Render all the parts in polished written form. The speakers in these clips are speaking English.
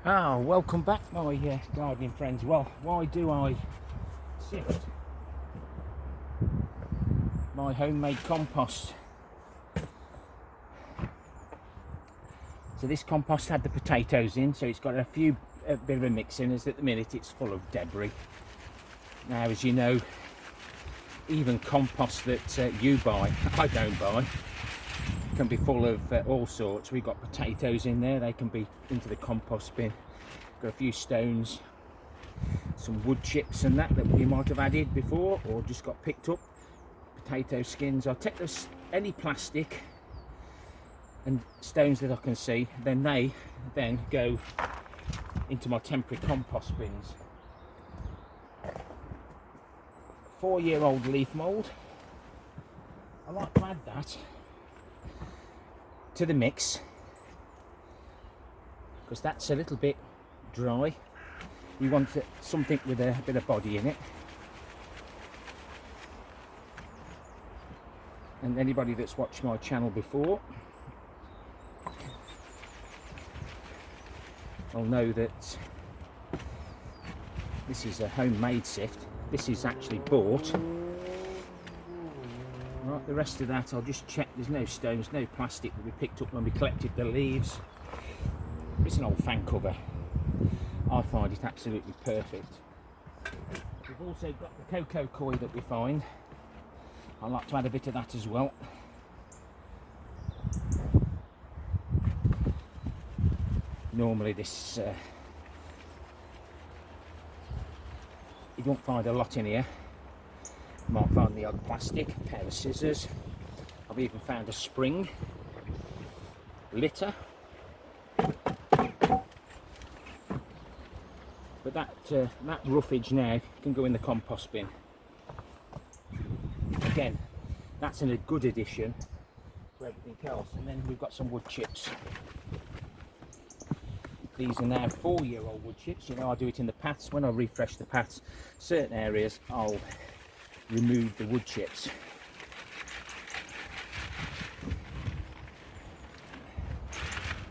Welcome back, my gardening friends. Well, why do I sift my homemade compost? So this compost had the potatoes in, so it's got a bit of a mix in, as at the minute it's full of debris. Now, as you know, even compost that you buy, I don't buy, can be full of all sorts. We've got potatoes in there, they can be into the compost bin. Got a few stones, some wood chips and that we might have added before or just got picked up. Potato skins. I'll take any plastic and stones that I can see, then they go into my temporary compost bins. 4-year-old leaf mould. I like to add that to the mix because that's a little bit dry. You want something with a bit of body in it. And anybody that's watched my channel before will know that this is a homemade sift. This is actually bought. Right, the rest of that I'll just check there's no stones, no plastic that we picked up when we collected the leaves. It's an old fan cover. I find it absolutely perfect. We've also got the cocoa coir that we find. I like to add a bit of that as well. Normally this you don't find a lot in here. You might find the odd plastic, a pair of scissors. I've even found a spring, litter. But that roughage now can go in the compost bin. Again, that's a good addition to everything else. And then we've got some wood chips. These are now 4-year-old wood chips. You know, I do it in the paths. When I refresh the paths, certain areas I'll remove the wood chips.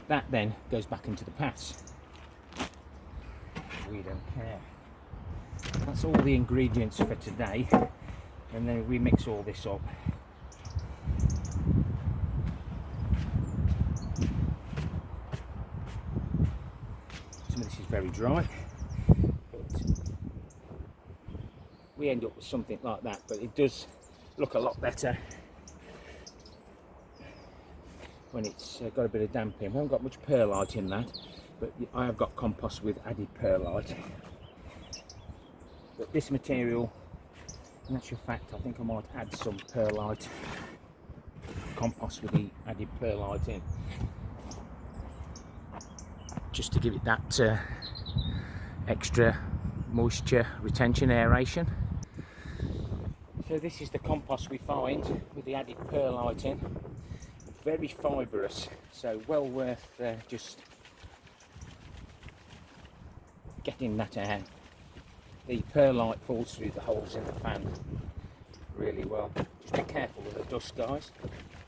That then goes back into the paths. We don't care. That's all the ingredients for today, and then we mix all this up. Some of this is very dry, but we end up with something like that, but it does look a lot better when it's got a bit of damp in. We haven't got much perlite in that, but I have got compost with added perlite. But this material, in actual fact, I think I might add some perlite compost with the added perlite in, just to give it that extra moisture retention, aeration. So this is the compost we find with the added perlite in. Very fibrous, so well worth just getting that out. The perlite falls through the holes in the fan really well. Just be careful with the dust, guys.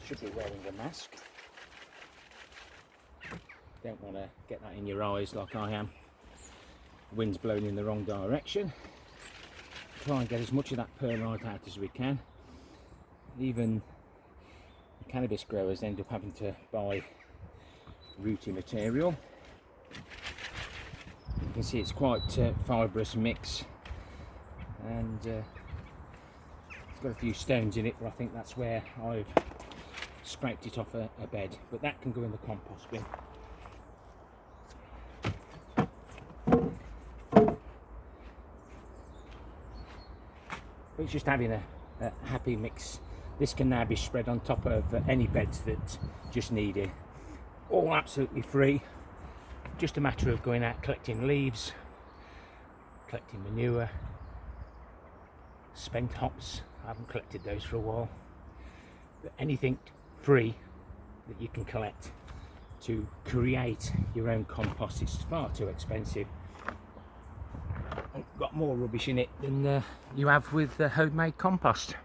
Should be wearing a mask. Don't want to get that in your eyes like I am. The wind's blowing in the wrong direction. Try and get as much of that perlite out as we can. Even the cannabis growers end up having to buy rooty material. You can see it's quite fibrous mix, and it's got a few stones in it, but I think that's where I've scraped it off a bed. But that can go in the compost bin. But it's just having a happy mix. This can now be spread on top of any beds that just need it. All absolutely free. Just a matter of going out collecting leaves, collecting manure, spent hops. I haven't collected those for a while. But anything free that you can collect to create your own compost. It's far too expensive. And got more rubbish in it than you have with homemade compost.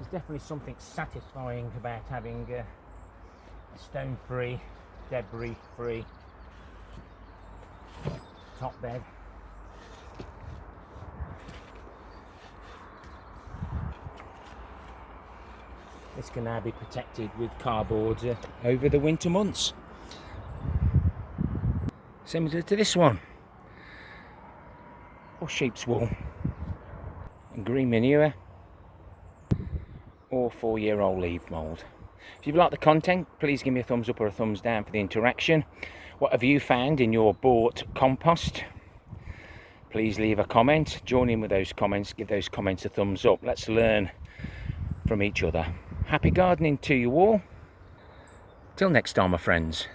There's definitely something satisfying about having a stone-free, debris-free top bed. This can now be protected with cardboard over the winter months. Similar to this one, or sheep's wool, and green manure, or 4-year-old leaf mould. If you've liked the content, please give me a thumbs up or a thumbs down for the interaction. What have you found in your bought compost? Please leave a comment, join in with those comments, give those comments a thumbs up. Let's learn from each other. Happy gardening to you all. Till next time, my friends.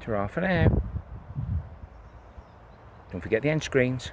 Ta-ra for now. Don't forget the end screens.